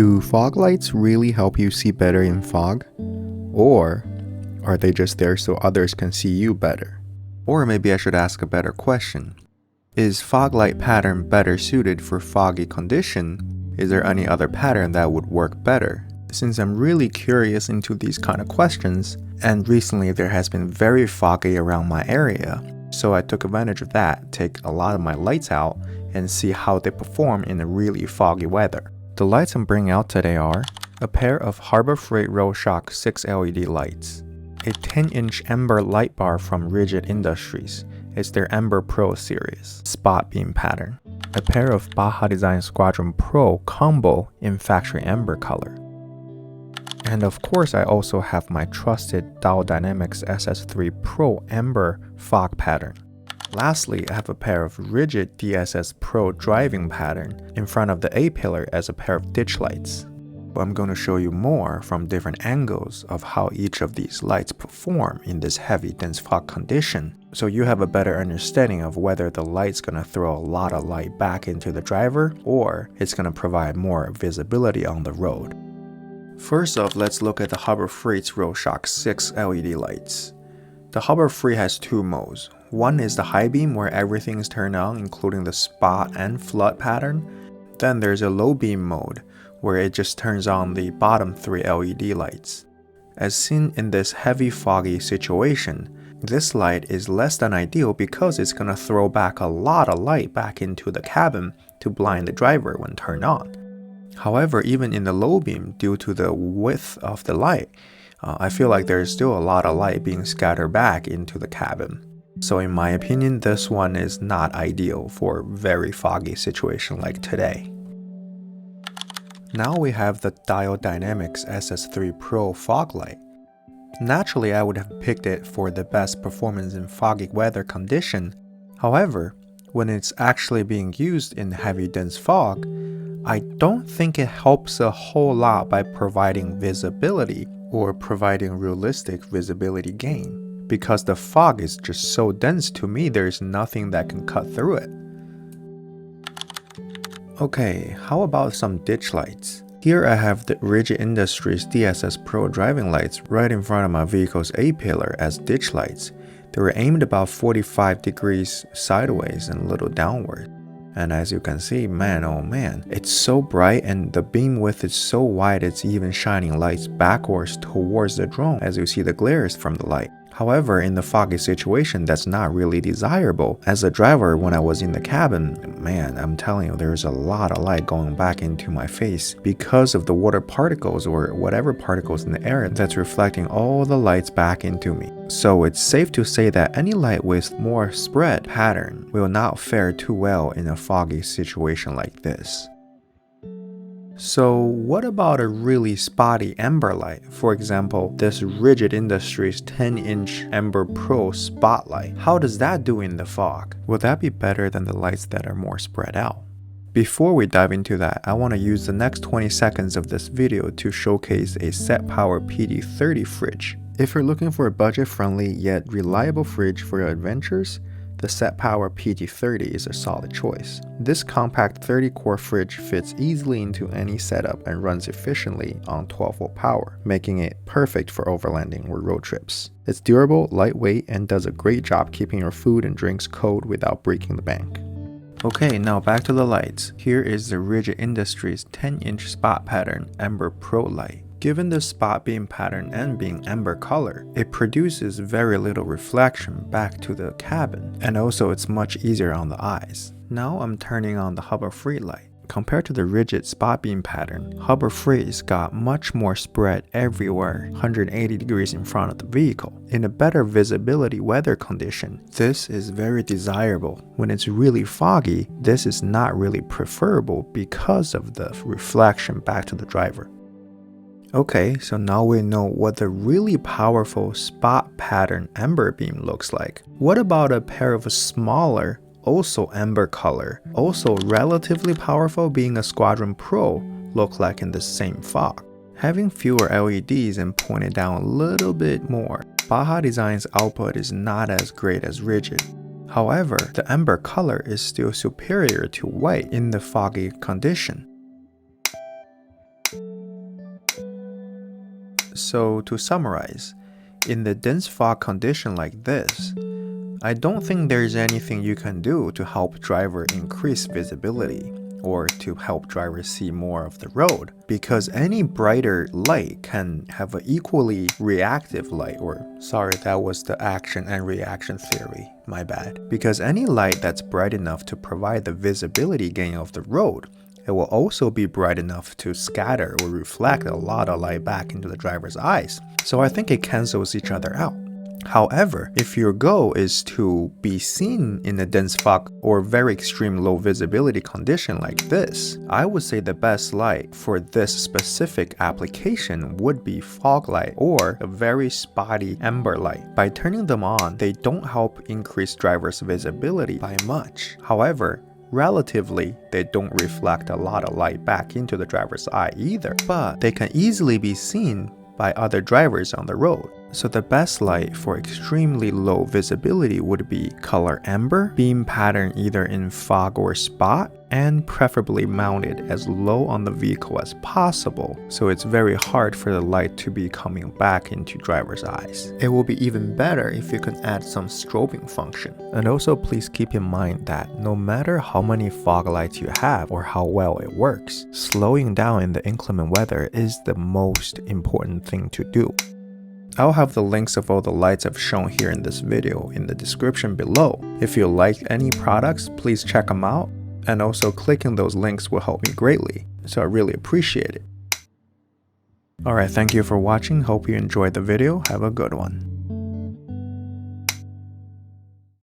Do fog lights really help you see better in fog? Or are they just there so others can see you better? Or maybe I should ask a better question. Is fog light pattern better suited for foggy condition? Is there any other pattern that would work better? Since I'm really curious into these kind of questions, and recently there has been very foggy around my area, so I took advantage of that, take a lot of my lights out, and see how they perform in a really foggy weather. The lights I'm bringing out today are a pair of Harbor Freight Roadshock 6 LED lights, a 10-inch Ember light bar from Rigid Industries, it's their Ember Pro series, spot beam pattern, a pair of Baja Design Squadron Pro combo in factory Ember color. And of course I also have my trusted Diode Dynamics SS3 Pro Ember fog pattern. Lastly, I have a pair of rigid DSS Pro Driving pattern in front of the A-pillar as a pair of ditch lights. I'm going to show you more from different angles of how each of these lights perform in this heavy dense fog condition, so you have a better understanding of whether the light's going to throw a lot of light back into the driver or it's going to provide more visibility on the road. First off, let's look at the Harbor Freight's Roadshock 6 LED lights. The Harbor Freight has two modes. One is the high beam where everything is turned on including the spot and flood pattern. Then there's a low beam mode where it just turns on the bottom three LED lights. As seen in this heavy foggy situation, this light is less than ideal because it's going to throw back a lot of light back into the cabin to blind the driver when turned on. However, even in the low beam, due to the width of the light, I feel like there's still a lot of light being scattered back into the cabin. So in my opinion, this one is not ideal for a very foggy situation like today. Now we have the Diode Dynamics SS3 Pro fog light. Naturally, I would have picked it for the best performance in foggy weather condition. However, when it's actually being used in heavy dense fog, I don't think it helps a whole lot by providing visibility or providing realistic visibility gain, because the fog is just so dense. To me, there's nothing that can cut through it. Okay, how about some ditch lights? Here I have the Rigid Industries DSS Pro Driving lights right in front of my vehicle's A-pillar as ditch lights. They were aimed about 45 degrees sideways and a little downward. And as you can see, man oh man, it's so bright and the beam width is so wide it's even shining lights backwards towards the drone as you see the glares from the light. However, in the foggy situation, that's not really desirable. As a driver, when I was in the cabin, man, I'm telling you, there's a lot of light going back into my face because of the water particles or whatever particles in the air that's reflecting all the lights back into me. So it's safe to say that any light with more spread pattern will not fare too well in a foggy situation like this. So what about a really spotty Ember light? For example, this Rigid Industries 10-inch Ember Pro spotlight. How does that do in the fog? Will that be better than the lights that are more spread out? Before we dive into that, I want to use the next 20 seconds of this video to showcase a Set Power PD30 fridge. If you're looking for a budget-friendly yet reliable fridge for your adventures, the Set Power PD30 is a solid choice. This compact 30-core fridge fits easily into any setup and runs efficiently on 12-volt power, making it perfect for overlanding or road trips. It's durable, lightweight, and does a great job keeping your food and drinks cold without breaking the bank. Okay, now back to the lights. Here is the Rigid Industries 10-inch spot pattern Ember Pro light. Given the spot beam pattern and being ember color, it produces very little reflection back to the cabin, and also it's much easier on the eyes. Now I'm turning on the Harbor Freight light. Compared to the rigid spot beam pattern, Harbor Freight's got much more spread everywhere, 180 degrees in front of the vehicle. In a better visibility weather condition, this is very desirable. When it's really foggy, this is not really preferable because of the reflection back to the driver. Okay, so now we know what the really powerful spot pattern ember beam looks like. What about a pair of smaller, also ember color, also relatively powerful being a Squadron Pro look like in the same fog? Having fewer LEDs and pointed down a little bit more, Baja Design's output is not as great as Rigid. However, the ember color is still superior to white in the foggy condition. So to summarize, in the dense fog condition like this, I don't think there's anything you can do to help driver increase visibility or to help drivers see more of the road, because any brighter light can have an equally reactive light, or sorry, that was the action and reaction theory, my bad. Because any light that's bright enough to provide the visibility gain of the road, it will also be bright enough to scatter or reflect a lot of light back into the driver's eyes. So I think it cancels each other out. However, if your goal is to be seen in a dense fog or very extreme low visibility condition like this, I would say the best light for this specific application would be fog light or a very spotty amber light. By turning them on, they don't help increase driver's visibility by much. However, relatively, they don't reflect a lot of light back into the driver's eye either, but they can easily be seen by other drivers on the road. So the best light for extremely low visibility would be color amber, beam pattern either in fog or spot, and preferably mounted as low on the vehicle as possible, so it's very hard for the light to be coming back into driver's eyes. It will be even better if you can add some strobing function. And also please keep in mind that no matter how many fog lights you have or how well it works, slowing down in the inclement weather is the most important thing to do. I'll have the links of all the lights I've shown here in this video in the description below. If you like any products, please check them out, and also clicking those links will help me greatly, so I really appreciate it. Alright, thank you for watching, hope you enjoyed the video, have a good one.